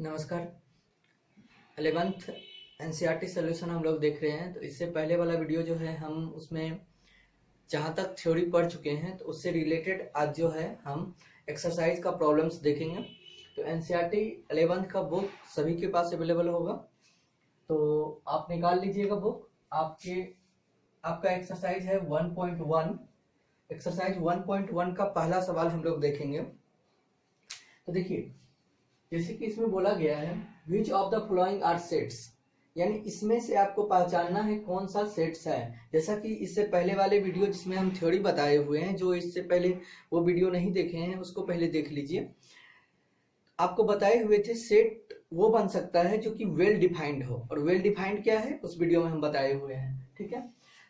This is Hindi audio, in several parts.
नमस्कार। 11th एनसीईआरटी सोल्यूशन हम लोग देख रहे हैं। तो इससे पहले वाला वीडियो जो है हम उसमें जहाँ तक थ्योरी पढ़ चुके हैं तो उससे रिलेटेड आज जो है हम एक्सरसाइज का प्रॉब्लम्स देखेंगे। तो एनसीईआरटी 11th का बुक सभी के पास अवेलेबल होगा, तो आप निकाल लीजिएगा बुक। आपका एक्सरसाइज है 1.1। एक्सरसाइज 1.1 का पहला सवाल हम लोग देखेंगे। तो देखिए, जैसे कि इसमें बोला गया है which of the following are sets, यानी इसमें से आपको पहचानना है कौन सा सेट्स है। जैसा कि इससे पहले वाले वीडियो जिसमें हम थ्योरी बताए हुए हैं, जो इससे पहले वो वीडियो नहीं देखे हैं उसको पहले देख लीजिए। आपको बताए हुए थे सेट वो बन सकता है जो कि वेल डिफाइंड हो, और वेल डिफाइंड क्या है उस वीडियो में हम बताए हुए हैं। ठीक है,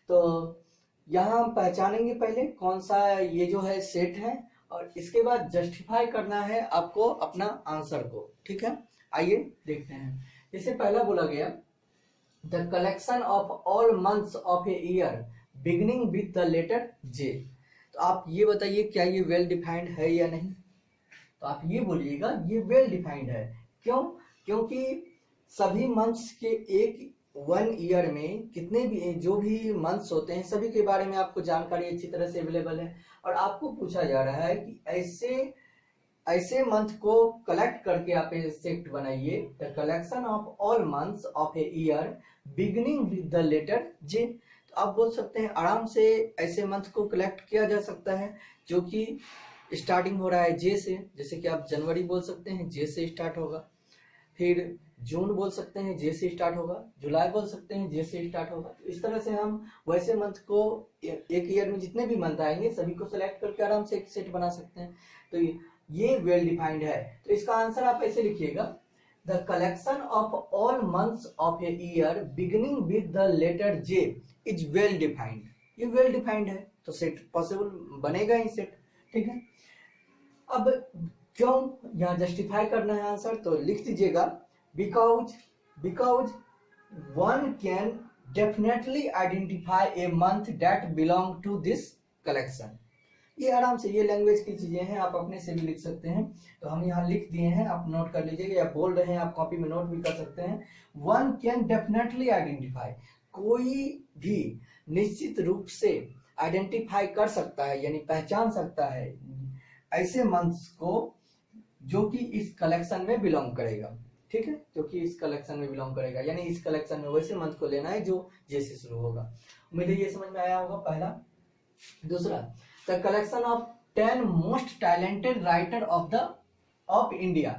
तो यहाँ हम पहचानेंगे पहले कौन सा ये जो है सेट है, और इसके बाद जस्टिफाई करना है आपको अपना आंसर को। ठीक है, आइए देखते हैं। जैसे पहला बोला गया the collection of all months of a year beginning with the letter J. तो आप ये बताइए क्या ये वेल डिफाइंड है या नहीं। तो आप ये बोलिएगा ये वेल डिफाइंड है। क्यों? क्योंकि सभी मंथ्स के एक 1 ईयर में कितने भी जो भी मंथ्स होते हैं सभी के बारे में आपको जानकारी अच्छी तरह से अवेलेबल है, और आपको पूछा जा रहा है कि ऐसे मंथ को कलेक्ट करके आप सेट बनाइए। The collection of all months of a year beginning with the letter J. तो आप बोल सकते हैं आराम से ऐसे मंथ को कलेक्ट किया जा सकता है जो कि स्टार्टिंग हो रहा है जे से। जैसे कि आप जनवरी बोल सकते हैं जे से स्टार्ट होगा, फिर जून बोल सकते हैं जे से स्टार्ट होगा, जुलाई बोल सकते हैं जे से स्टार्ट होगा। तो इस तरह से हम वैसे मंथ को एक ईयर में जितने भी मंथ आएंगे सभी को सेलेक्ट करके आराम से एक सेट बना सकते हैं। तो ये वेल डिफाइंड है। तो इसका आंसर आप ऐसे लिखिएगा the collection of all months of a year beginning with the letter J is well defined. ये वेल डिफाइंड है तो सेट पॉसिबल बनेगा ही सेट। ठीक है, अब क्यों यहाँ जस्टिफाई करना है आंसर, तो लिख दीजिएगा because one can definitely identify a month that belong to this collection. ये आराम से ये लैंग्वेज की चीजें हैं, आप अपने से भी लिख सकते हैं। तो हम यहाँ लिख दिए हैं, आप नोट कर लीजिएगा, या बोल रहे हैं आप कॉपी में नोट भी कर सकते हैं। वन कैन डेफिनेटली आइडेंटिफाई, कोई भी निश्चित रूप से आइडेंटिफाई कर सकता है यानी पहचान सकता है ऐसे मंथ्स को जो कि इस कलेक्शन में बिलोंग करेगा। ठीक है, जो कि इस कलेक्शन में बिलोंग करेगा, यानी इस कलेक्शन में वैसे मंथ को लेना है जो जे से शुरू होगा। उम्मीद है ये समझ में आया होगा पहला। दूसरा, the collection of 10 most talented writer of India.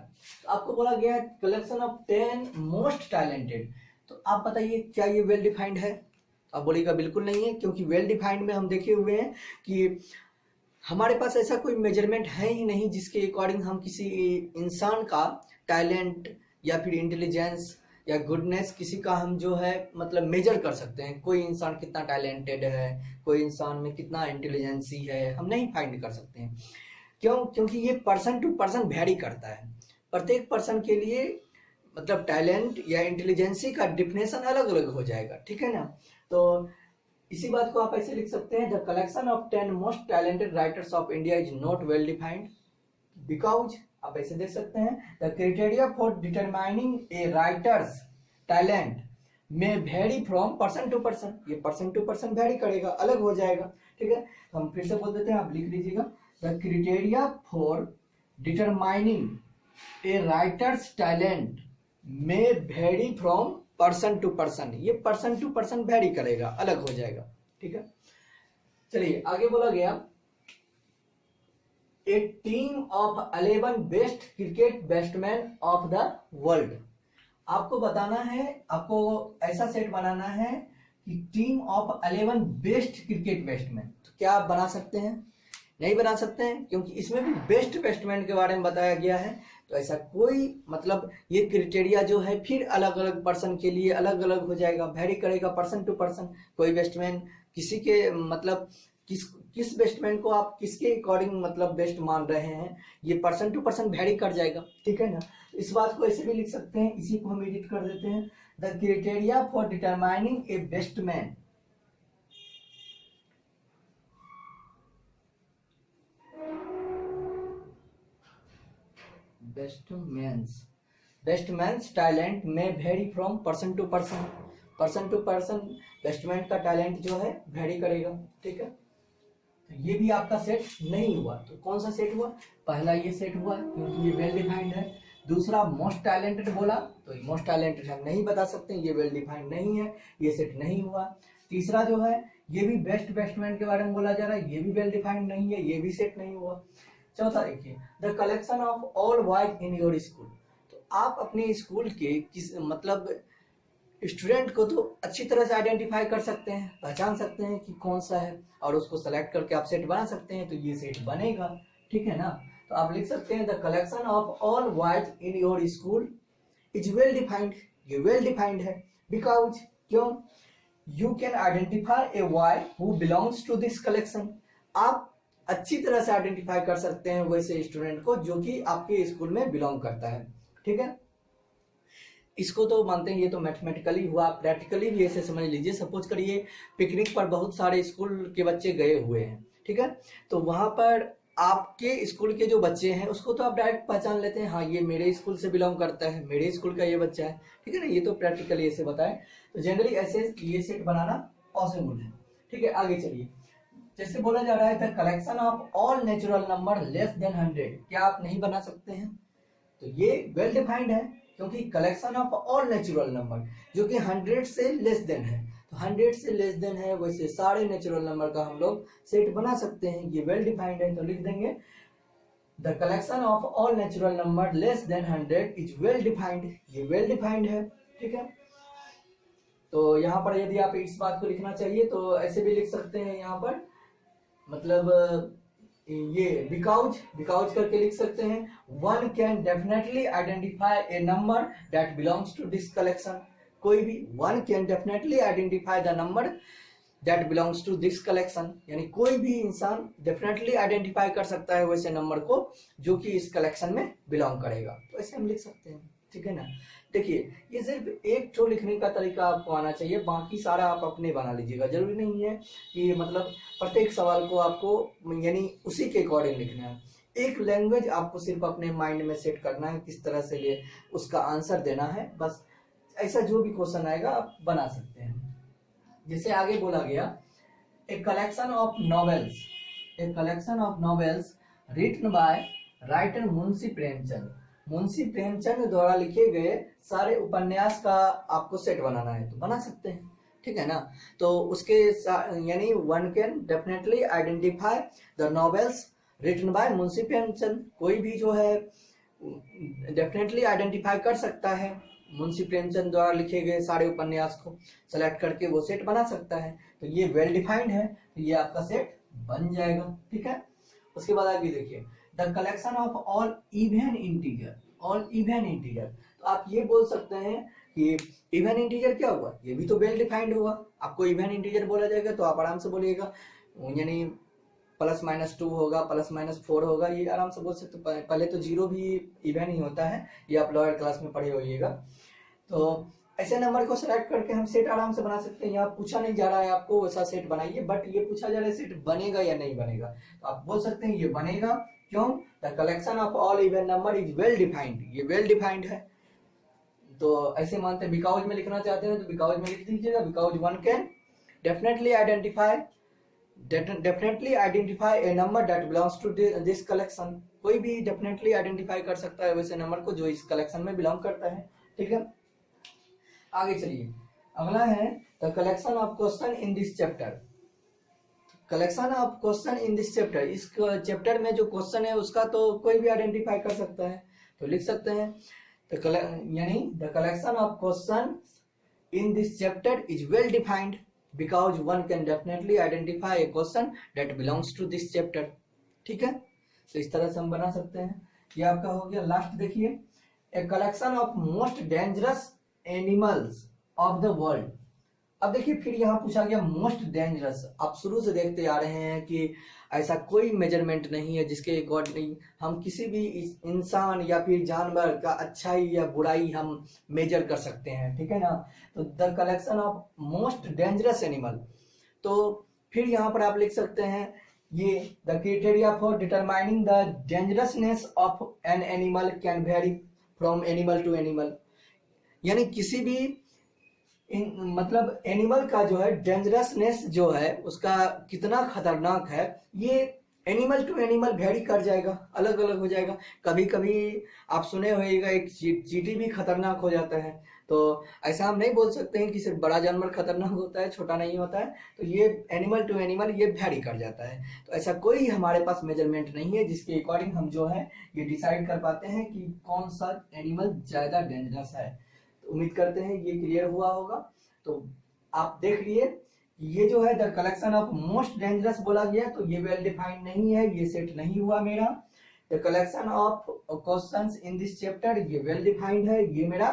तो आपको बोला गया है कलेक्शन ऑफ 10 मोस्ट टैलेंटेड। तो आप बताइए क्या ये वेल डिफाइंड है। आप बोलिएगा बिल्कुल नहीं है, क्योंकि वेल डिफाइंड में हम देखे हुए हैं कि हमारे पास ऐसा कोई मेजरमेंट है ही नहीं जिसके अकॉर्डिंग हम किसी इंसान का टैलेंट या फिर इंटेलिजेंस या गुडनेस किसी का हम जो है मतलब मेजर कर सकते हैं। कोई इंसान कितना टैलेंटेड है, कोई इंसान में कितना इंटेलिजेंसी है, हम नहीं फाइंड कर सकते हैं। क्यों? क्योंकि ये पर्सन टू पर्सन वेरी करता है। प्रत्येक पर्सन के लिए मतलब टैलेंट या इंटेलिजेंसी का डिफिनेशन अलग अलग हो जाएगा। ठीक है ना, तो इसी बात को आप ऐसे लिख सकते हैं the collection of 10 most talented writers of India is not well defined because, आप ऐसे देख सकते हैं the criteria for determining a writer's talent may vary from person to person. ये पर्सन टू पर्सन वेरी करेगा, अलग हो जाएगा। ठीक है, तो हम फिर से बोल देते हैं, आप लिख लीजिएगा the criteria for determining a writer's talent may vary from person to person. ये पर्सन टू पर्सन वेरी करेगा, अलग हो जाएगा। ठीक है, चलिए आगे बोला गया a team of 11 best cricket batsman of the world. आपको बताना है, आपको ऐसा सेट बनाना है कि team of 11 best cricket batsman. तो क्या आप बना सकते हैं? नहीं बना सकते हैं, क्योंकि इसमें भी बेस्ट बैट्समैन के बारे में बताया गया है। तो ऐसा कोई मतलब ये क्राइटेरिया जो है फिर अलग अलग पर्सन के लिए अलग अलग हो जाएगा, वेरी करेगा पर्सन टू पर्सन। कोई बैट्समैन किसी के मतलब किस बैट्समैन को आप किसके अकॉर्डिंग मतलब बेस्ट मान रहे हैं, ये पर्सन टू पर्सन वेरी कर जाएगा। ठीक है ना, इस बात को ऐसे भी लिख सकते हैं, इसी को हम एडिट कर देते हैं the criteria for determining a batsman batsman's talent may vary from person to person, person to person batsman का टैलेंट जो है वेरी करेगा। ठीक है, तो ये भी आपका सेट नहीं हुआ। तो कौन सा सेट हुआ? पहला ये सेट हुआ क्योंकि ये वेल डिफाइंड है। दूसरा मोस्ट टैलेंटेड बोला तो मोस्ट टैलेंटेड हम नहीं बता सकते, ये वेल डिफाइंड नहीं है, ये सेट नहीं हुआ। तीसरा जो है ये भी बेस्ट बेस्टमैन के बारे में बोला जा रहा है, ये भी वेल डिफाइंड नहीं है, ये भी सेट नहीं हुआ। चौथा देखिए, the collection of all boys in your school. तो आप अपने स्कूल के किस मतलब स्टूडेंट को तो अच्छी तरह से आइडेंटिफाई कर सकते हैं, पहचान सकते हैं कि कौन सा है, और उसको सेलेक्ट करके आप सेट बना सकते हैं, तो ये सेट बनेगा। ठीक है ना, तो आप लिख सकते हैं the collection of all boys in your school is well defined. ये वेल डिफाइंड है बिकॉज क्यों? You can identify a boy who belongs to this collection. आप अच्छी तरह से आइडेंटिफाई कर सकते हैं वैसे स्टूडेंट को जो कि आपके स्कूल में बिलोंग करता है। ठीक है, इसको तो मानते हैं, ये तो मैथमेटिकली हुआ। प्रैक्टिकली भी ऐसे समझ लीजिए, सपोज करिए पिकनिक पर बहुत सारे स्कूल के बच्चे गए हुए हैं। ठीक है, तो वहां पर आपके स्कूल के जो बच्चे हैं उसको तो आप डायरेक्ट पहचान लेते हैं, हाँ ये मेरे स्कूल से बिलोंग करता है, मेरे स्कूल का ये बच्चा है। ठीक है ना, ये तो प्रैक्टिकली ऐसे बताए। तो जनरली ऐसे ये सेट बनाना पॉसिबल है। ठीक है, आगे चलिए। जैसे बोला जा रहा है the collection of all natural number less than 100, क्या आप नहीं बना सकते हैं? तो ये वेल डिफाइंड है क्योंकि collection of all natural number जो कि 100 से लेस देन है, तो 100 से लेस देन है, वैसे सारे नेचुरल नंबर का हम लोग सेट बना सकते हैं, ये वेल डिफाइंड है। तो लिख देंगे the collection of all natural number less than 100 is well defined, ये वेल डिफाइंड है। ठीक है, तो यहाँ पर यदि आप इस बात को लिखना चाहिए तो ऐसे भी लिख सकते हैं, यहाँ पर मतलब ये बिकॉज करके लिख सकते हैं। One can definitely identify a number that belongs to this collection. कोई भी one can definitely identify the number that belongs to this collection, यानी कोई भी इंसान डेफिनेटली आइडेंटिफाई कर सकता है वैसे नंबर को जो कि इस कलेक्शन में बिलोंग करेगा। तो ऐसे हम लिख सकते हैं। ठीक है ना, देखिए ये सिर्फ एक ठो लिखने का तरीका आपको आना चाहिए, बाकी सारा आप अपने बना लीजिएगा। जरूरी नहीं है कि मतलब प्रत्येक सवाल को आपको यानी उसी के अकॉर्डिंग लिखना है। एक लैंग्वेज आपको सिर्फ अपने माइंड में सेट करना है, किस तरह से ये उसका आंसर देना है, बस ऐसा जो भी क्वेश्चन आएगा आप बना सकते हैं। जैसे आगे बोला गया a collection of novels written by writer Munshi Premchand. Munshi Premchand द्वारा लिखे गए सारे उपन्यास का आपको सेट बनाना है, तो बना सकते हैं। ठीक है ना, तो उसके यानी one can definitely identify the novels written by Munshi Premchand. कोई भी जो है डेफिनेटली आइडेंटिफाई कर सकता है मुंशी प्रेमचंद द्वारा लिखे गए सारे उपन्यास को सेलेक्ट करके वो सेट बना सकता है। तो ये वेल डिफाइंड है, तो ये आपका सेट बन जाएगा। ठीक है, उसके बाद आगे देखिए the collection of all even integer. तो आप ये बोल सकते हैं कि इवन इंटीजर क्या हुआ, ये भी तो वेल डिफाइंड हुआ। आपको इवन इंटीजर बोला जाएगा तो आप आराम से बोलिएगा, यानी +-2 होगा, +-4 होगा, ये आराम से बोल सकते। पहले तो 0 भी इवन ही होता है, ये आप लोअर क्लास में पढ़े होइएगा। तो ऐसे नंबर को सेलेक्ट करके हम सेट आराम से बना सकते हैं। यहाँ पूछा नहीं जा रहा है आपको वैसा सेट बनाइए, बट ये पूछा जा रहा है सेट बनेगा या नहीं बनेगा, तो आप बोल सकते हैं ये बनेगा। क्यों? The collection of all even number is well defined, ये वेल डिफाइंड है। तो ऐसे मानते हैं बिकॉज में लिखना चाहते हैं तो बिकॉज में लिख दीजिएगा, because one can definitely identify a number that belongs to this collection. कोई भी डेफिनेटली आइडेंटिफाई कर सकता है वैसे नंबर को जो इस कलेक्शन में बिलोंग करता है। ठीक है, आगे चलिए। अगला है the collection of question in this chapter. Collection of question in this chapter, इस चैप्टर में जो क्वेश्चन है उसका तो कोई भी आइडेंटिफाई कर सकता है, तो लिख सकते हैं यानी the collection of question in this chapter is well defined because one can definitely identify a question that belongs to this chapter. ठीक है, तो इस तरह से हम बना सकते हैं। ये आपका हो गया। लास्ट देखिए, a collection of most dangerous animals of the world. अब देखिए फिर यहाँ पूछा गया मोस्ट डेंजरस। आप शुरू से देखते आ रहे हैं कि ऐसा कोई मेजरमेंट नहीं है जिसके अकॉर्डिंग हम किसी भी इंसान या फिर जानवर का अच्छाई या बुराई हम मेजर कर सकते हैं। ठीक है ना, तो the collection of most dangerous animal. तो फिर यहाँ पर आप लिख सकते हैं ये the criteria for determining the dangerousness of an animal can vary from animal to animal, यानी किसी भी मतलब एनिमल का जो है डेंजरसनेस जो है उसका कितना खतरनाक है, ये एनिमल टू एनिमल वेरी कर जाएगा, अलग अलग हो जाएगा। कभी कभी आप सुने होइएगा एक चींटी भी खतरनाक हो जाता है, तो ऐसा हम नहीं बोल सकते हैं कि सिर्फ बड़ा जानवर खतरनाक होता है, छोटा नहीं होता है। तो ये एनिमल टू एनिमल ये वेरी कर जाता है। तो ऐसा कोई हमारे पास मेजरमेंट नहीं है जिसके अकॉर्डिंग हम जो है ये डिसाइड कर पाते हैं कि कौन सा एनिमल ज्यादा डेंजरस है। तो उम्मीद करते हैं ये क्लियर हुआ होगा। तो आप देख लिए ये जो है the collection of most dangerous बोला गया, तो ये वेल डिफाइंड नहीं है, ये सेट नहीं हुआ मेरा। The collection of questions in this chapter ये वेल डिफाइंड है, ये मेरा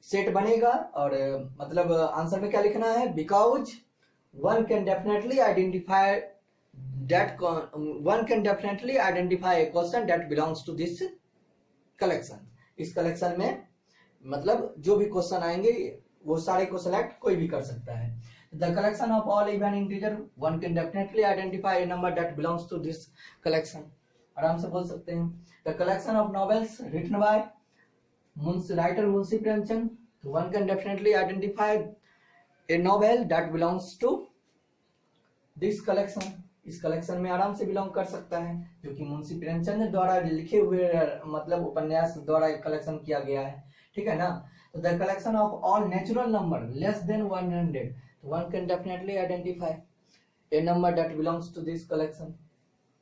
सेट बनेगा। और मतलब आंसर में क्या लिखना है, because one can definitely identify a question that belongs to this collection। इस कलेक्शन में मतलब जो भी क्वेश्चन आएंगे वो सारे को सेलेक्ट कोई भी कर सकता है। The collection of all even integer one can definitely identify a number that belongs to this collection. आराम से बोल सकते हैं। The collection of novels written by writer Munshi Premchand, one can definitely identify a novel that belongs to this collection. इस कलेक्शन में आराम से बिलोंग कर सकता है, जो कि मुंशी प्रेमचंद द्वारा लिखे हुए मतलब उपन्यास द्वारा कलेक्शन किया गया है, ठीक है ना। तो the collection of all natural number less than 100, one can definitely identify a number that belongs to this collection.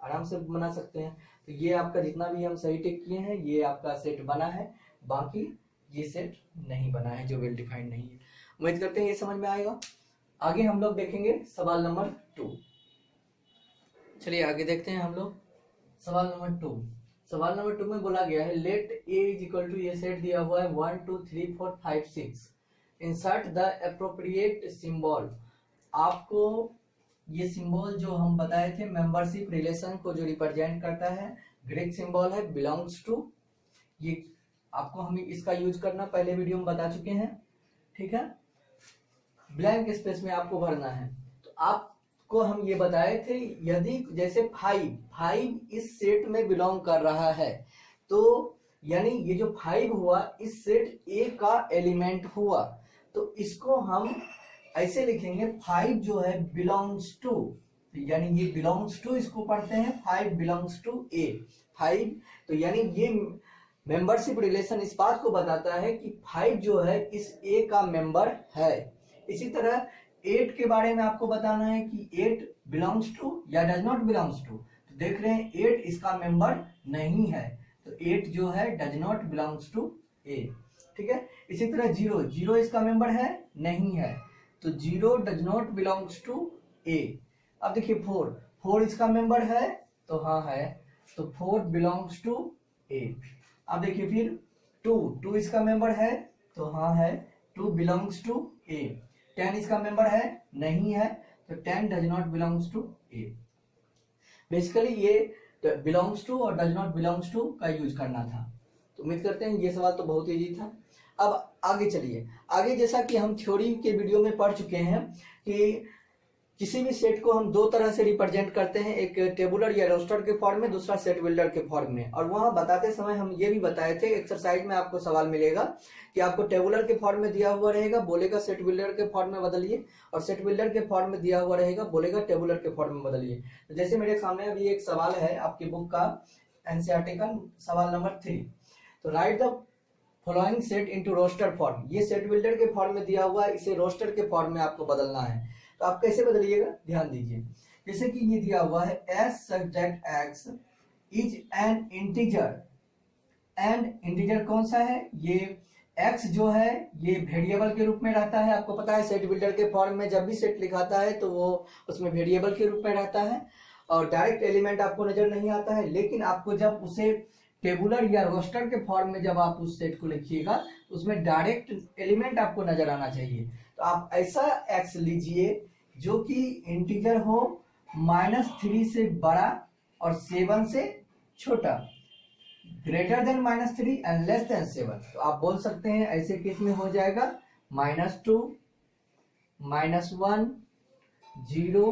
आराम से बना सकते हैं। तो ये आपका जितना भी हम सही टिक किए हैं ये आपका सेट बना है, बाकी ये सेट नहीं बना है जो वेल डिफाइंड नहीं है। उम्मीद करते हैं ये समझ में आएगा। आगे हम लोग देखेंगे सवाल नंबर 2। चलिए आगे देखते हैं हम लोग सवाल नंबर 2। सवाल नंबर 2 में बोला गया है let A is equal to, ये सेट दिया हुआ है 1 2 3 4 5 6, इंसर्ट द एप्रोप्रिएट सिंबल। आपको ये सिंबल जो हम बताए थे मेंबरशिप रिलेशन को जो रिप्रेजेंट करता है, ग्रीक सिंबल है बिलोंग्स टू, ये आपको हम इसका यूज करना पहले वीडियो में बता चुके हैं, ठीक है। ब्लैंक स्पेस में आपको भरना है। तो आपको हम ये बताए थे यदि जैसे 5 इस सेट में बिलोंग कर रहा है, तो यानी ये जो 5 हुआ इस सेट ए का एलिमेंट हुआ, तो इसको हम ऐसे लिखेंगे 5 जो है बिलोंग्स टू, यानी ये बिलोंग्स टू इसको पढ़ते हैं 5 बिलोंग्स टू ए 5। तो यानी ये मेंबरशिप रिलेशन इस बात को बताता है कि 5 जो है इस ए का मेंबर है। इसी तरह 8 के बारे में आपको बताना है कि 8 बिलोंग्स टू या डज नॉट बिलोंग्स टू। तो देख रहे हैं 8 इसका मेंबर नहीं है, तो 8 जो है डज नॉट बिलोंग्स टू ए, ठीक है। इसी तरह 0 इसका मेंबर है नहीं है, तो 0 डज नॉट बिलोंग्स टू ए। अब देखिए 4 इसका मेंबर है, तो हाँ है, तो 4 बिलोंग्स टू ए। अब देखिए फिर 2 इसका मेंबर है, तो हाँ है, 2 बिलोंग्स टू ए। 10 इसका मेंबर है नहीं है, तो 10 does not belongs to A. Basically ये बिलोंग्स टू और डज नॉट बिलोंग्स टू का यूज करना था। तो उम्मीद करते हैं ये सवाल तो बहुत इजी था। अब आगे चलिए, आगे जैसा कि हम थ्योरी के वीडियो में पढ़ चुके हैं कि किसी भी सेट को हम दो तरह से रिप्रेजेंट करते हैं, एक टेबुलर या रोस्टर के फॉर्म में, दूसरा सेट बिल्डर के फॉर्म में। और वहां बताते समय हम ये भी बताए थे, एक्सरसाइज में आपको सवाल मिलेगा कि आपको टेबुलर के फॉर्म में दिया हुआ रहेगा, बोलेगा सेट बिल्डर के फॉर्म में बदलिए, और सेट बिल्डर के फॉर्म में दिया हुआ रहेगा, बोलेगा टेबुलर के फॉर्म में बदलिए। तो जैसे मेरे सामने अभी एक सवाल है आपकी बुक का एनसीईआरटी का सवाल नंबर 3। तो write the following set into roster form. ये सेट बिल्डर के फॉर्म में दिया हुआ है, इसे रोस्टर के फॉर्म में आपको बदलना है। तो आप कैसे बदलिएगा, ध्यान दीजिए। जैसे कि ये दिया हुआ है S such that x is an integer, and integer कौन सा है, ये एक्स जो है ये वेरिएबल के रूप में रहता है। आपको पता है सेट बिल्डर के फॉर्म में जब भी सेट लिखाता है तो वो उसमें वेरिएबल के रूप में रहता है और डायरेक्ट एलिमेंट आपको नजर नहीं आता है। लेकिन आपको जब उसे टेबुलर या रोस्टर के फॉर्म में जब आप उस सेट को लिखिएगा तो उसमें डायरेक्ट एलिमेंट आपको नजर आना चाहिए। तो आप ऐसा एक्स लीजिए जो कि इंटीजर हो -3 से बड़ा और 7 से छोटा, greater than -3 and less than 7। तो आप बोल सकते हैं ऐसे केस में हो जाएगा -2 -1 0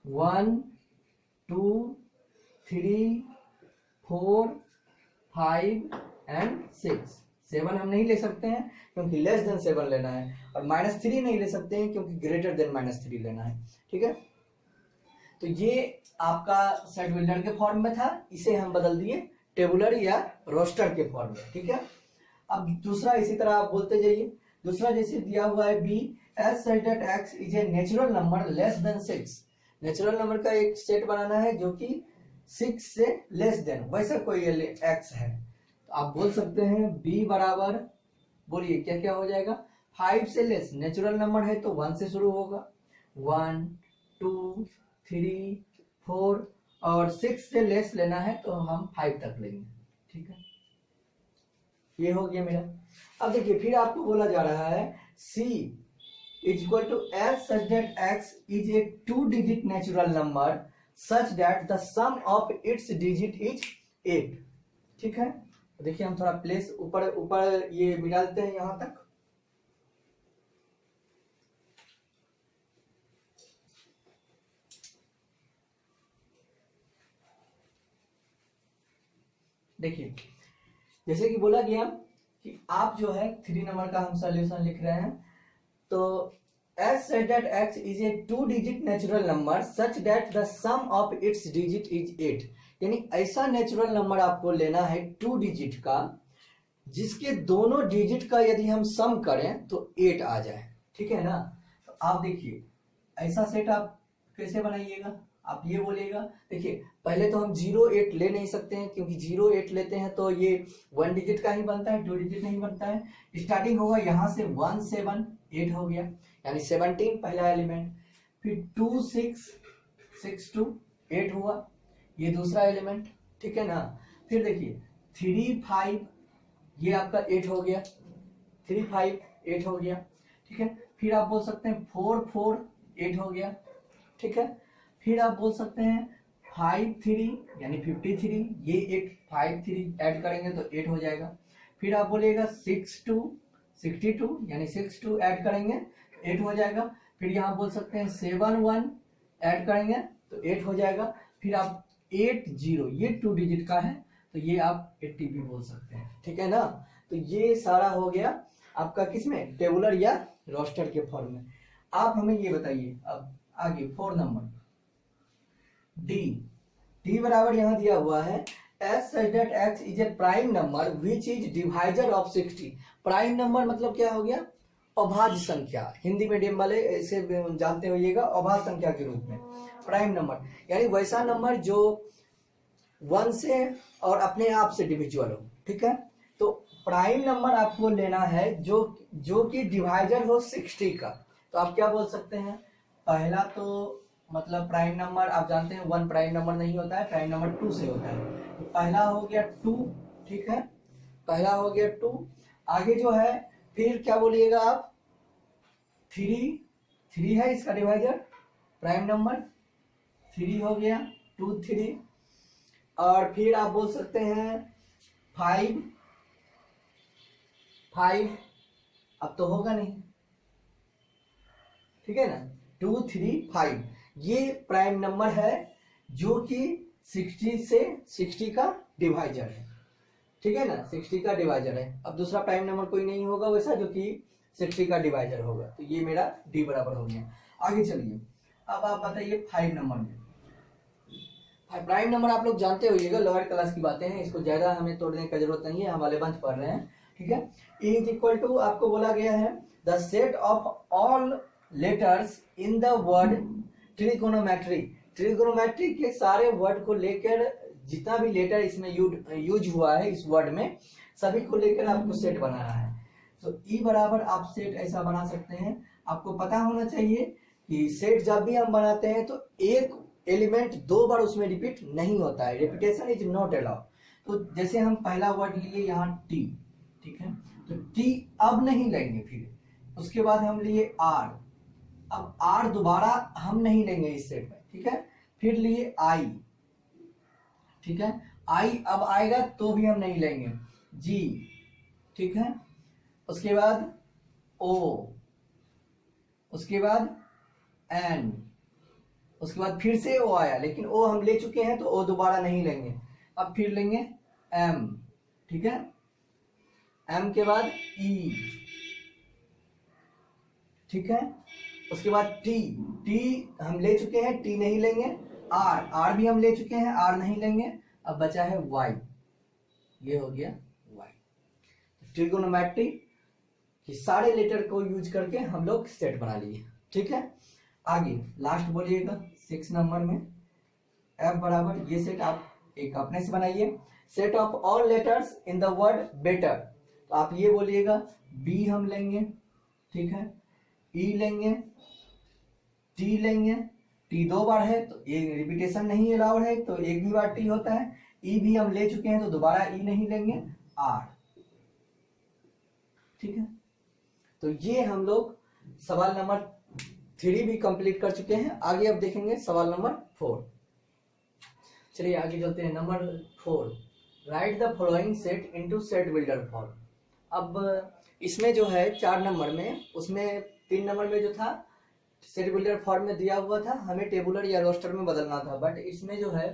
1 2 3 4 5 एंड 6। 7 हम नहीं ले सकते हैं क्योंकि लेस देन 7 लेना है, और -3 नहीं ले सकते हैं क्योंकि ग्रेटर देन -3 लेना है। ठीक है, तो ये आपका सेट बिल्डर के फॉर्म में था, इसे हम बदल दिए टेबुलर या रोस्टर के फॉर्म में। ठीक है, अब दूसरा इसी तरह आप बोलते जाइए। दूसरा जैसे दिया हुआ है B, as such that x is a natural number less than 6। Natural number का एक सेट बनाना है जो कि 6 से लेस देन वैसा कोई एक्स है, तो आप बोल सकते हैं बी बराबर, बोलिए क्या क्या हो जाएगा। 5 से लेस, नेचुरल नंबर है तो 1 से शुरू होगा, 1 2 3 4, और 6 से लेस लेना है तो हम 5 तक लेंगे। ठीक है, ये हो गया मेरा। अब देखिए फिर आपको बोला जा रहा है C is equal to as such that x is a 2 digit natural number such that the sum of its digit is 8। ठीक है, देखिए हम थोड़ा प्लेस ऊपर ऊपर ये मिला देते हैं यहां तक। देखिए जैसे कि बोला गया कि आप जो है 3 नंबर का हम सॉल्यूशन लिख रहे हैं, तो as such that x is a 2 digit natural number such that the sum of its digit is 8। यानी ऐसा नेचुरल नंबर आपको लेना है 2 डिजिट का जिसके दोनों डिजिट का यदि हम सम करें तो 8 आ जाए। ठीक है ना, तो आप देखिए ऐसा सेट आप कैसे बनाइएगा, आप ये बोलिएगा। देखिए पहले तो हम 0 8 ले नहीं सकते हैं क्योंकि 0 8 लेते हैं तो ये 1 डिजिट का ही बनता है, 2 डिजिट नहीं बनता है। स्टार्टिंग होगा यहाँ से 1 7 8 हो गया, यानी 17 पहला एलिमेंट, फिर 2 6 6 2 8 हुआ, ये दूसरा एलिमेंट। ठीक है ना, फिर देखिए 3 5, ये आपका 8 हो गया, 3 5 8 हो गया। ठीक है, फिर आप बोल सकते हैं 4 4 8 हो गया। ठीक है, फिर आप बोल सकते हैं 5 3 यानी 53, ये 8 5 3 ऐड करेंगे तो 8 हो जाएगा। फिर आप बोलिएगा 6 2 62 यानी 6 2 ऐड करेंगे तो 8 हो जाएगा। फिर यहाँ बोल सकते हैं 7 1 ऐड करेंगे तो 8 हो जाएगा। फिर आप 8 0, ये 2 डिजिट का है तो ये आप 80 भी बोल सकते हैं। ठीक है ना, तो ये सारा हो गया आपका किसमें, टेबुलर या रोस्टर के फॉर्म में। आप हमें ये बताइए अब आगे 4 नंबर डी बराबर यहाँ दिया हुआ है as such that x is a prime number which is divisor of 60। Prime number मतलब क्या हो गया, अभाज्य संख्या, हिंदी मीडियम वाले इसे जानते होइएगा अभाज्य संख्या के रूप में। प्राइम नंबर यानी वैसा नंबर जो 1 से और अपने आप से डिविजुअल हो। ठीक है, तो प्राइम नंबर आपको लेना है जो कि डिवाइजर हो 60 का। तो आप क्या बोल सकते हैं, पहला तो मतलब प्राइम नंबर आप जानते हैं 1 प्राइम नंबर नहीं होता है, प्राइम नंबर 2 से होता है। तो पहला हो गया 2, ठीक है, पहला हो गया 2। आगे जो है फिर क्या बोलिएगा आप, 3 है इसका डिवाइजर, प्राइम नंबर 3 हो गया, 2 3। और फिर आप बोल सकते हैं 5 अब तो होगा नहीं। ठीक है ना, 2 3 5 ये प्राइम नंबर है जो कि 60 का डिवाइजर है। ठीक है ना, 60 का डिवाइजर है। अब दूसरा प्राइम नंबर कोई नहीं होगा वैसा जो कि 60 का डिवाइजर होगा, तो ये मेरा डी बराबर हो गया। आगे चलिए, अब आप बताइए 5 नंबर में। प्राइम नंबर आप लोग जानते होइएगा, लोअर क्लास की बातें हैं, इसको ज्यादा हमें तोड़ने की जरूरत नहीं है, हम 11th पढ़ रहे हैं। ठीक है, ए इज इक्वल टू आपको बोला गया है the set of all letters in the word trigonometry. Trigonometry के सारे वर्ड को लेकर जितना भी लेटर इसमें यूज हुआ है इस वर्ड में, सभी को लेकर आपको सेट बनाना है। तो ई बराबर आप सेट ऐसा बना सकते हैं। आपको पता होना चाहिए कि सेट जब भी हम बनाते हैं तो एक एलिमेंट 2 बार उसमें रिपीट नहीं होता है, रिपीटेशन इज नॉट अलाउड। तो जैसे हम पहला वर्ड लिए यहाँ टी, ठीक है, तो टी अब नहीं लेंगे, फिर उसके बाद हम लिए आर, अब आर दोबारा हम नहीं लेंगे इस सेट में। ठीक है, फिर लिए आई, ठीक है, आई अब आएगा तो भी हम नहीं लेंगे, जी, ठीक है, उसके बाद ओ, उसके बाद एन, उसके बाद फिर से ओ आया, लेकिन ओ हम ले चुके हैं तो ओ दोबारा नहीं लेंगे। अब फिर लेंगे एम, ठीक है, M के बाद E, ठीक है, उसके बाद T हम ले चुके हैं, T नहीं लेंगे, R भी हम ले चुके हैं, R नहीं लेंगे, अब बचा है Y, ये हो गया Y। ट्रिगोनोमेट्री कि सारे लेटर को यूज करके हम लोग सेट बना लिए, ठीक है। आगे लास्ट बोलिएगा 6 नंबर में F बराबर, ये सेट आप एक अपने से बनाइए, set of all letters in the word better, तो आप ये बोलिएगा B हम लेंगे, ठीक है, E लेंगे, T लेंगे, T 2 बार है तो ये रिपीटेशन नहीं अलाउड है, तो एक भी बार T होता है, E भी हम ले चुके हैं तो दोबारा E नहीं लेंगे, R, ठीक है। तो ये हम लोग सवाल नंबर 3 भी कंप्लीट कर चुके हैं। आगे अब देखेंगे सवाल नंबर 4। चलिए आगे चलते हैं। Number 4, right the following set into set builder form. अब इसमें जो है 4 नंबर में, उसमें 3 नंबर में जो था सेट बिल्डर फॉर्म में दिया हुआ था, हमें टेबुलर या रोस्टर में बदलना था, बट इसमें जो है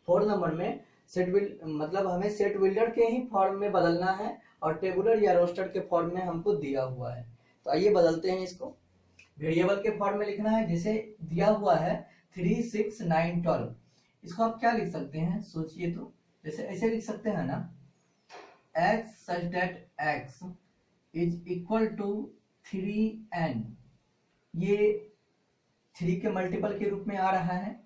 4 नंबर में मतलब हमें सेट बिल्डर के ही फॉर्म में बदलना है और टेबुलर या रोस्टर के फॉर्म में हमको दिया हुआ है। तो आइए बदलते हैं इसको। वेरिएबल के फॉर्म में लिखना है, जैसे दिया हुआ है 3, 6, 9, 12, इसको आप क्या लिख सकते हैं, सोचिए तो, जैसे ऐसे लिख सकते हैं ना, x such that x is equal to 3n, ये 3 के मल्टीपल के रूप में आ रहा है,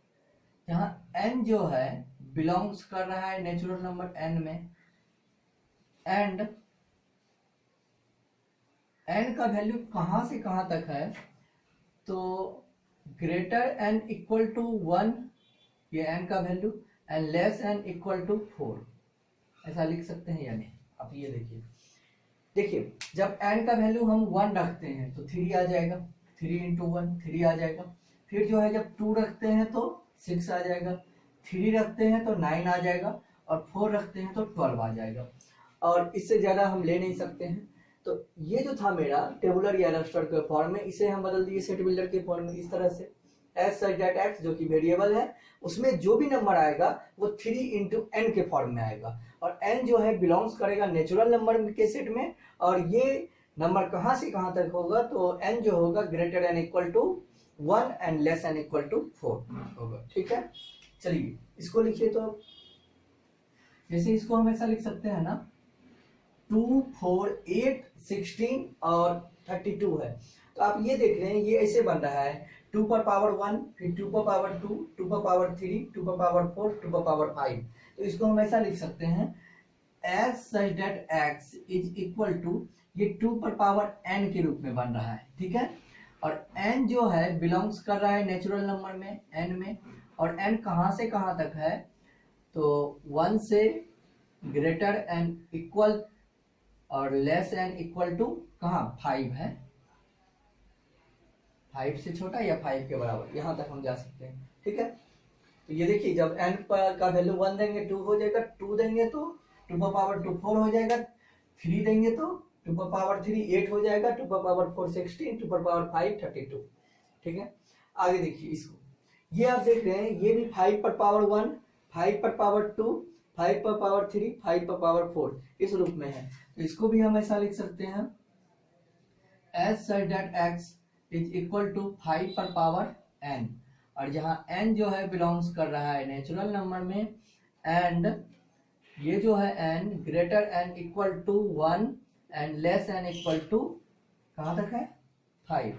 जहां n जो है बिलोंग्स कर रहा है नेचुरल नंबर n में, एंड n का वैल्यू कहां से कहां तक है, तो ग्रेटर n इक्वल टू 1, ये n का value, and less n equal to 4, ऐसा लिख सकते हैं या नहीं। आप ये देखिए जब n का वैल्यू हम 1 रखते हैं तो 3 आ जाएगा, 3 इंटू 1 3 आ जाएगा, फिर जो है जब 2 रखते हैं तो 6 आ जाएगा, 3 रखते हैं तो 9 आ जाएगा, और 4 रखते हैं तो 12 आ जाएगा, और इससे ज्यादा हम ले नहीं सकते हैं। तो ये जो था मेरा टेबुलर या रोस्टर के फॉर्म में, इसे हम बदल दिए सेट बिल्डर के फॉर्म में इस तरह से, एस सच दैट एक्स जो कि वेरिएबल है, उसमें जो भी नंबर आएगा वो 3 इंटू एन के फॉर्म में आएगा, और एन जो है बिलोंग्स करेगा नेचुरल नंबर के सेट में, और ये नंबर कहां से कहां तक होगा, तो एन जो होगा greater n equal to 1 and less n equal to 4 होगा, ठीक है। चलिए इसको लिखिए, तो जैसे इसको हम ऐसा लिख सकते हैं ना, 2, 4, 8, 16 और 32 है, तो आप ये देख रहे हैं ये ऐसे बन रहा है, 2 पर पावर 1, फिर 2 पर पावर 2, 2 पर पावर 3, 2 पर पावर 4, 2 पर पावर 5। तो इसको हम ऐसा लिख सकते हैं, as such that x is equal to, ये 2 पर पावर n के रूप में बन रहा है, ठीक है, और n जो है बिलोंग्स कर रहा है नेचुरल नंबर में n में, और n कहां से कहां तक है, तो 1 से ग्रेटर एन इक्वल और लेस एन इक्वल टू कहां 5 है, 5 से छोटा या 5 के बराबर, यहां तक हम जा सकते हैं, ठीक है। तो ये देखिए जब n का वैल्यू 1 देंगे 2 हो जाएगा, 2 देंगे तो 2 पर पावर 2 4 हो जाएगा, 3 देंगे तो 2 पर पावर 3 8 हो जाएगा, 2 पर पावर 4 16, 2 पर पावर 5 32, ठीक है। आगे देखिए इसको, ये आप देख रहे हैं ये भी 5 पर पावर 1, 5 पर पावर 2, 5 पर पावर 3, 5 पर पावर 4 इस रूप में है, तो इसको भी हम ऐसा लिख सकते हैं, as such that x is equal to 5 पर पावर n, और जहां n जो है बिलोंग्स कर रहा है नेचुरल नंबर में, एंड ये जो है n greater n equal to 1 and less n equal to कहां तक है 5,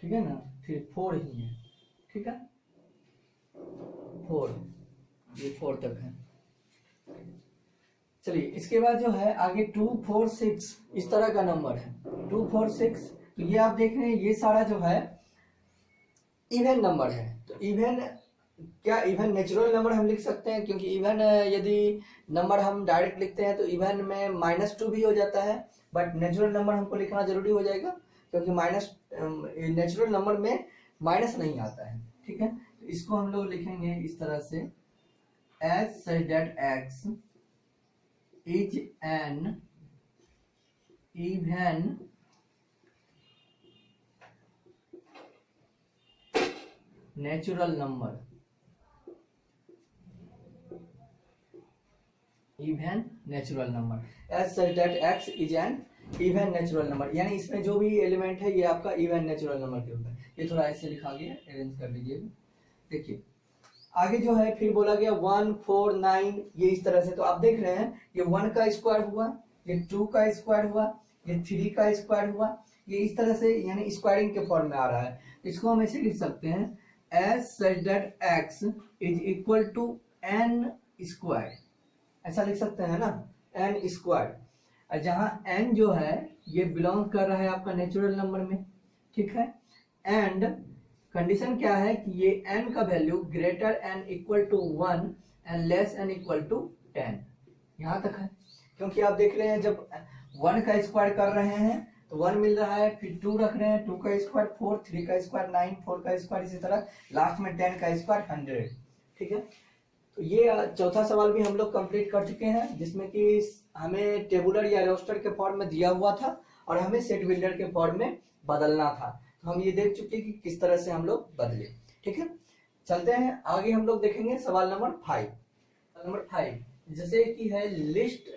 ठीक है ना, फिर 4 ही है, ठीक है, 4, ये 4 तक है। चलिए इसके बाद जो है आगे 2, 4, 6 इस तरह का नंबर है, 2, 4, 6, तो ये आप देख रहे हैं ये सारा जो है इवन नंबर है, तो इवन क्या, इवन नेचुरल नंबर हम लिख सकते हैं, क्योंकि इवन यदि नंबर हम डायरेक्ट लिखते हैं तो इवन में -2 भी हो जाता है, बट नेचुरल नंबर हमको लिखना जरूरी हो जाएगा, क्योंकि नेचुरल नंबर में माइनस नहीं आता है, ठीक है। तो इसको हम लोग लिखेंगे इस तरह से, as such that x is an even natural number, even natural number as such that x is an even natural number, यानी इसमें जो भी एलिमेंट है ये आपका इवन नेचुरल नंबर के होता है। ये थोड़ा ऐसे लिखा गया, अरेंज कर लीजिए। देखिए आगे जो है फिर बोला गया 1 4 9, ये इस तरह से। तो आप देख रहे हैं ये 1 का स्क्वायर हुआ, ये 2 का स्क्वायर हुआ, ये 3 का स्क्वायर हुआ, ये इस तरह से यानी स्क्वायरिंग के फॉर्म में आ रहा है। इसको हम ऐसे लिख सकते हैं as such that x is equal to n square, ऐसा लिख सकते हैं ना, n स्क्वायर, जहां n जो है ये बिलोंग कर रहा है आपका नेचुरल नंबर में, ठीक है। एंड कंडीशन क्या है कि ये n का value greater n equal to 1 and less n equal to 10, यहां तक है। क्योंकि आप देख रहे हैं जब 1 का स्क्वायर कर रहे हैं तो 1 मिल रहा है, फिर 2 रख रहे हैं, 2 का स्क्वायर 4, 3 का स्क्वायर 9, 4 का स्क्वायर, इसी तरह लास्ट में 10 का स्क्वायर 100, ठीक है। तो ये चौथा सवाल भी हम लोग कंप्लीट कर चुके हैं, जिसमें कि हमें टेबुलर या रोस्टर के फॉर्म में दिया हुआ था और हमें सेट बिल्डर के फॉर्म में बदलना था। तो हम ये देख चुके कि किस तरह से हम लोग बदले, ठीक है। चलते हैं आगे, हम लोग देखेंगे सवाल नंबर 5। नंबर 5 जैसे कि है list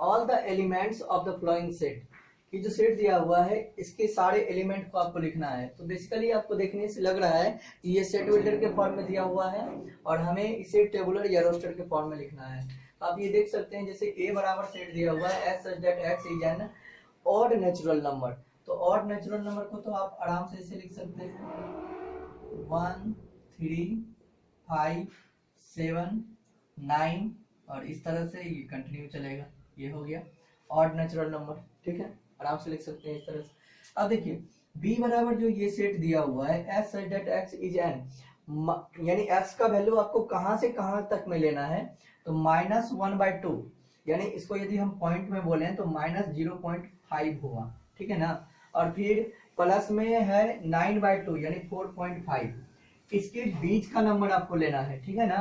all the elements of the flowing set, कि जो सेट दिया हुआ है इसके सारे एलिमेंट को आपको लिखना है। तो बेसिकली आपको देखने से लग रहा है कि ये सेट बिल्डर के फॉर्म में दिया हुआ है और हमें इसे टेबुलर या रोस्टर के फॉर्म में लिखना है। तो आप ये देख सकते हैं जैसे a बराबर सेट दिया हुआ है as such that x is an odd natural number. तो ऑड नेचुरल नंबर को तो आप आराम से इसे लिख सकते हैं 1 3 5 7 9 और इस तरह से ये कंटिन्यू चलेगा। ये हो गया ऑड नेचुरल नंबर, ठीक है, आराम से लिख सकते हैं इस तरह से। अब देखिए b बराबर जो ये सेट दिया हुआ है as such that x is an, यानी x का वैल्यू आपको कहां से कहां तक में लेना है, तो -1/2, यानी इसको यदि हम पॉइंट में बोलें तो -0.5 हुआ, ठीक है ना। और फिर प्लस में है 9/2 यानी 4.5, इसके बीच का नंबर आपको लेना है, ठीक है ना,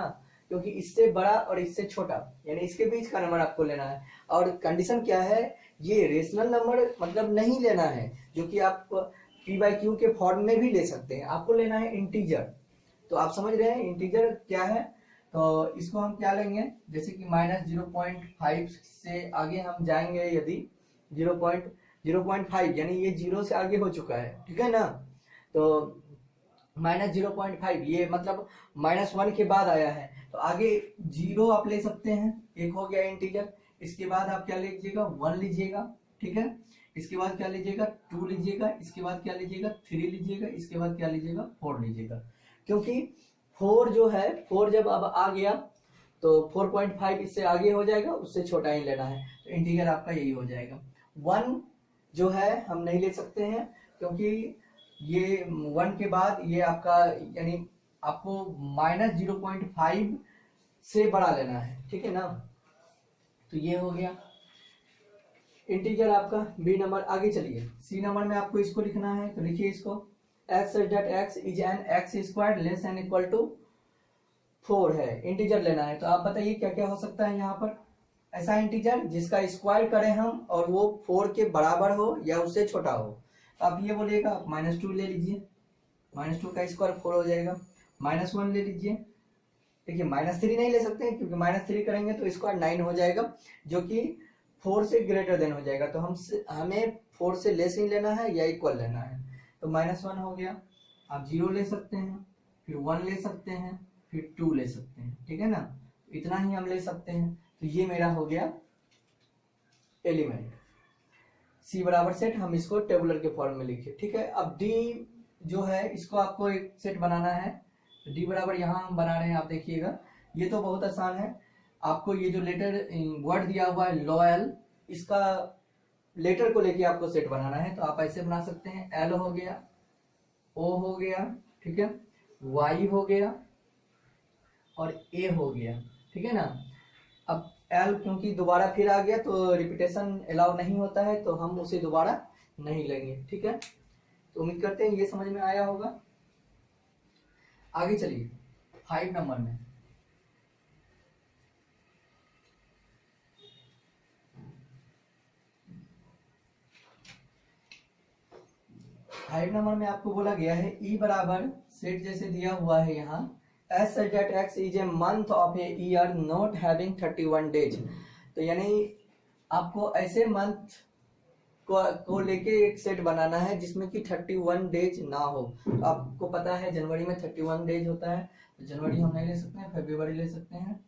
क्योंकि इससे बड़ा और इससे छोटा यानी इसके बीच का नंबर आपको लेना है। और कंडीशन क्या है, ये रेशनल नंबर मतलब नहीं लेना है, जो कि आप p/q के फॉर्म में भी ले सकते हैं, आपको लेना है इंटीजर। तो आप समझ रहे हैं इंटीजर क्या है, तो इसको हम क्या लेंगे, जैसे कि -0.5 से आगे हम जाएंगे, यदि 0.5 यानी ये 0 से आगे हो चुका है, ठीक है ना, तो -0.5 ये मतलब -1 के बाद आया है, तो आगे 0 आप ले सकते हैं, एक हो गया इंटीजर। इसके बाद आप क्या लीजिएगा 1 लीजिएगा, ठीक है। इसके बाद क्या लीजिएगा 2 लीजिएगा, इसके बाद क्या लीजिएगा 3 लीजिएगा, इसके बाद क्या लीजिएगा 4 लीजिएगा। क्योंकि 4 जो है 4 जब अब आ गया तो 4.5 इससे आगे हो जाएगा, उससे छोटा ही लेना है, तो इंटीजर आपका यही हो जाएगा। 1 जो है हम नहीं ले सकते हैं, क्योंकि ये 1 के बाद ये आपका यानी आपको -0.5 से बड़ा लेना है, ठीक है ना। तो ये हो गया इंटीजर आपका बी नंबर। आगे चलिए सी नंबर में आपको इसको लिखना है, तो लिखिए इसको as such that x is an x square less n equal to 4 है, इंटीजर लेना है। तो आप बताइए क्या क्या हो सकता है यहाँ पर, ऐसा इंटीजर जिसका स्क्वायर करें हम और वो 4 के बराबर हो या उससे छोटा हो। तो आप ये बोलिएगा -2 ले लीजिए, -2 का स्क्वायर 4 हो जाएगा। -1 ले लीजिए, देखिए -3 नहीं ले सकते हैं क्योंकि -3 करेंगे तो स्क्वायर 9 हो जाएगा, जो कि 4 से ग्रेटर देन हो जाएगा। तो हमें 4 से लेस ही लेना है या इक्वल लेना है, तो -1 हो गया। आप 0 ले सकते हैं, फिर 1 ले सकते हैं, फिर 2 ले सकते हैं, ठीक है ना, इतना ही हम ले सकते हैं। तो ये मेरा हो गया एलिमेंट सी बराबर सेट, हम इसको टेबुलर के फॉर्म में लिखे, ठीक है। अब डी जो है इसको आपको एक सेट बनाना है, तो डी बराबर यहाँ हम बना रहे हैं, आप देखिएगा ये तो बहुत आसान है। आपको ये जो लेटर वर्ड दिया हुआ है लॉयल, इसका लेटर को लेके आपको सेट बनाना है, तो आप ऐसे बना सकते हैं, एल हो गया, ओ हो गया, ठीक है, वाई हो गया और ए हो गया, ठीक है ना। अब एल क्योंकि दोबारा फिर आ गया तो रिपीटेशन अलाउ नहीं होता है, तो हम उसे दोबारा नहीं लेंगे, ठीक है। तो उम्मीद करते हैं ये समझ में आया होगा। आगे चलिए 5 नंबर में, आपको बोला गया है ई बराबर सेट जैसे दिया हुआ है यहाँ, as such that x is a month of a year not having 31 days, तो यानी आपको ऐसे मंथ को लेके एक सेट बनाना है जिसमें कि 31 डेज ना हो। तो आपको पता है जनवरी में 31 डेज होता है, तो जनवरी हम नहीं ले सकते हैं, फरवरी ले सकते हैं,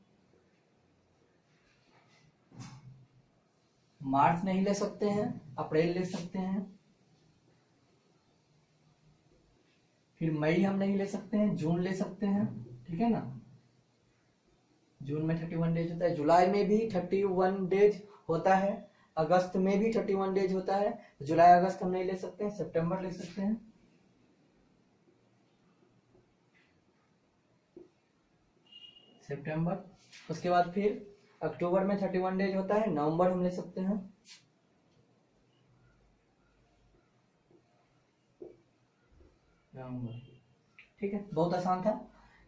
मार्च नहीं ले सकते हैं, अप्रैल ले सकते हैं, फिर मई हम नहीं ले सकते हैं, जून ले सकते हैं, ठीक है ना, जून में 31 डेज होता है, जुलाई में भी 31 डेज होता है, अगस्त में भी 31 डेज होता है, जुलाई अगस्त हम नहीं ले सकते हैं, सितंबर ले सकते हैं, सितंबर। उसके बाद फिर अक्टूबर में 31 डेज होता है, नवंबर हम ले सकते हैं, नवंबर, ठीक है, बहुत आसान था।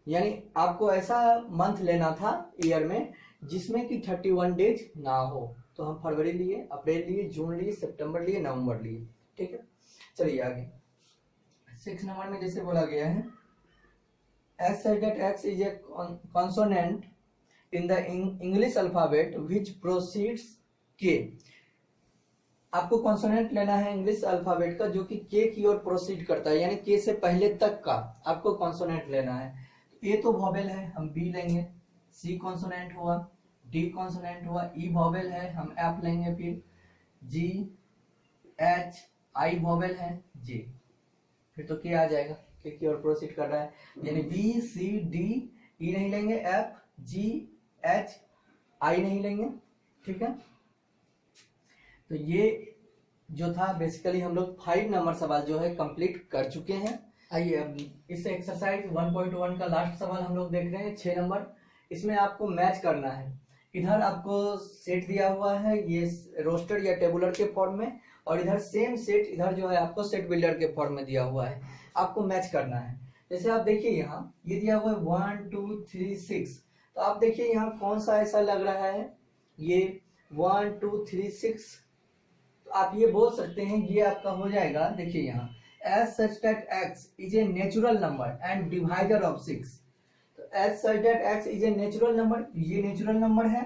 यानी आपको ऐसा मंथ लेना था ईयर में जिसमें कि 31 डेज ना हो। तो हम फरवरी लिए, अप्रैल लिए, जून लिए, सितंबर लिए, नवंबर लिए, ठीक है। चलिए आगे 6 नंबर में जैसे बोला गया है, as said that x is a consonant in the English alphabet which precedes k। आपको कॉन्सोनेंट लेना है इंग्लिश अल्फाबेट का जो कि के की ओर प्रोसीड करता है, यानी के से पहले तक का आपको कॉन्सोनेंट लेना है। ए तो वॉवेल है, हम बी लेंगे, सी कॉन्सोनेंट हुआ, डी कॉन्सोनेंट हुआ, ई वॉवेल है, हम एफ लेंगे, फिर जी, एच, आई वॉवेल है, जे, फिर तो के आ जाएगा, के की ओर प्रोसीड कर रहा है, यानी बी, सी, डी, ई नहीं लेंगे, एफ, जी, एच, आई नहीं लेंगे, ठीक है। तो ये जो था बेसिकली हम लोग 5 नंबर सवाल जो है कंप्लीट कर चुके हैं। आइए अब इस एक्सरसाइज 1.1 का लास्ट सवाल हम लोग देख रहे हैं, 6 नंबर। इसमें आपको मैच करना है, इधर आपको सेट दिया हुआ है ये रोस्टर या टेबुलर के फॉर्म में, और इधर सेम सेट इधर जो है आपको सेट बिल्डर के फॉर्म में दिया हुआ है, आपको मैच करना है। जैसे आप देखिए यहाँ ये दिया हुआ है 1 2 3 6, तो आप देखिए यहाँ कौन सा ऐसा लग रहा है, ये 1 2 3 6, तो आप ये बोल सकते हैं ये आपका हो जाएगा। देखिए यहाँ as such that x is a natural number and divisor of 6, तो as such that x is a natural number, ये नेचुरल नंबर है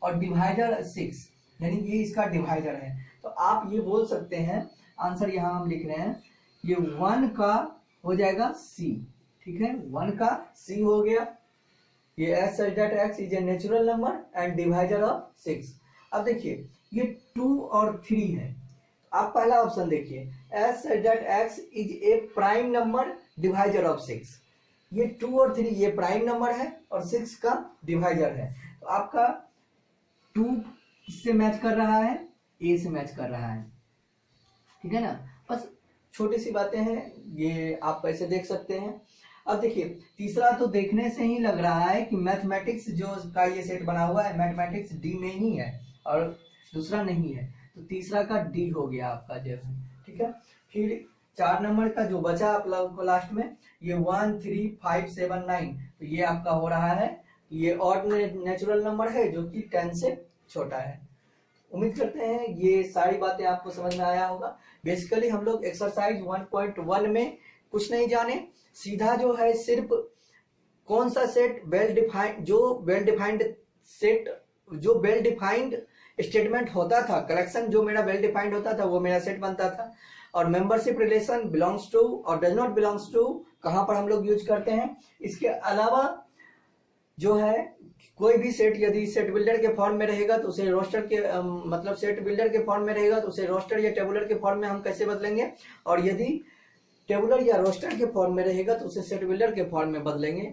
और डिवाइजर 6 यानी ये इसका डिवाइजर है, तो आप ये बोल सकते हैं, आंसर यहाँ हम लिख रहे हैं, ये 1 का हो जाएगा c, ठीक है, 1 का c हो गया, ये as such that x is a natural number and divisor of 6। अब देखिए ये 2 और 3 है, आप पहला ऑप्शन देखिए as such that x is a prime number divisor of 6, ये 2 और 3 ये प्राइम नंबर है और 6 का डिवाइजर है, तो आपका 2 इससे मैच कर रहा है, a से मैच कर रहा है, ठीक है ना। बस छोटी सी बातें हैं, ये आप ऐसे देख सकते हैं। अब देखिए तीसरा तो देखने से ही लग रहा है कि मैथमेटिक्स जो का ये सेट बना हुआ है मैथमेटिक्स डी में ही है और दूसरा नहीं है, तो तीसरा का डी हो गया आपका जो है, ठीक है। फिर 4 नंबर का जो बचा आप लोगों को लास्ट में, ये 1 3 5 7 9, तो ये आपका हो रहा है, ये ऑड नेचुरल नंबर है जो कि 10 से छोटा है। उम्मीद करते हैं ये सारी बातें आपको समझ में आया होगा। बेसिकली हम लोग एक्सरसाइज 1.1 में कुछ नहीं जाने, सीधा जो है सिर्फ कौन सा सेट वेल डिफाइंड, जो वेल डिफाइंड सेट, जो वेल डिफाइंड स्टेटमेंट होता था, कलेक्शन जो मेरा वेल डिफाइंड होता था वो मेरा सेट बनता था, और मेंबरशिप रिलेशन बिलोंग्स टू और डज नॉट बिलोंग्स टू कहां पर हम लोग यूज करते हैं। इसके अलावा जो है कोई भी सेट यदि सेट बिल्डर के फॉर्म में रहेगा तो उसे रोस्टर के मतलब सेट बिल्डर के फॉर्म में रहेगा तो उसे रोस्टर या टेबुलर के फॉर्म में हम कैसे बदलेंगे, और यदि टेबुलर या रोस्टर के फॉर्म में रहेगा तो उसे सेट बिल्डर के फॉर्म में बदलेंगे।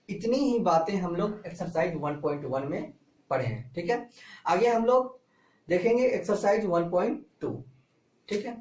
इतनी ही बातें हम लोग एक्सरसाइज 1.1 में पढ़े हैं, ठीक है। आगे हम लोग देखेंगे एक्सरसाइज 1.2, ठीक है।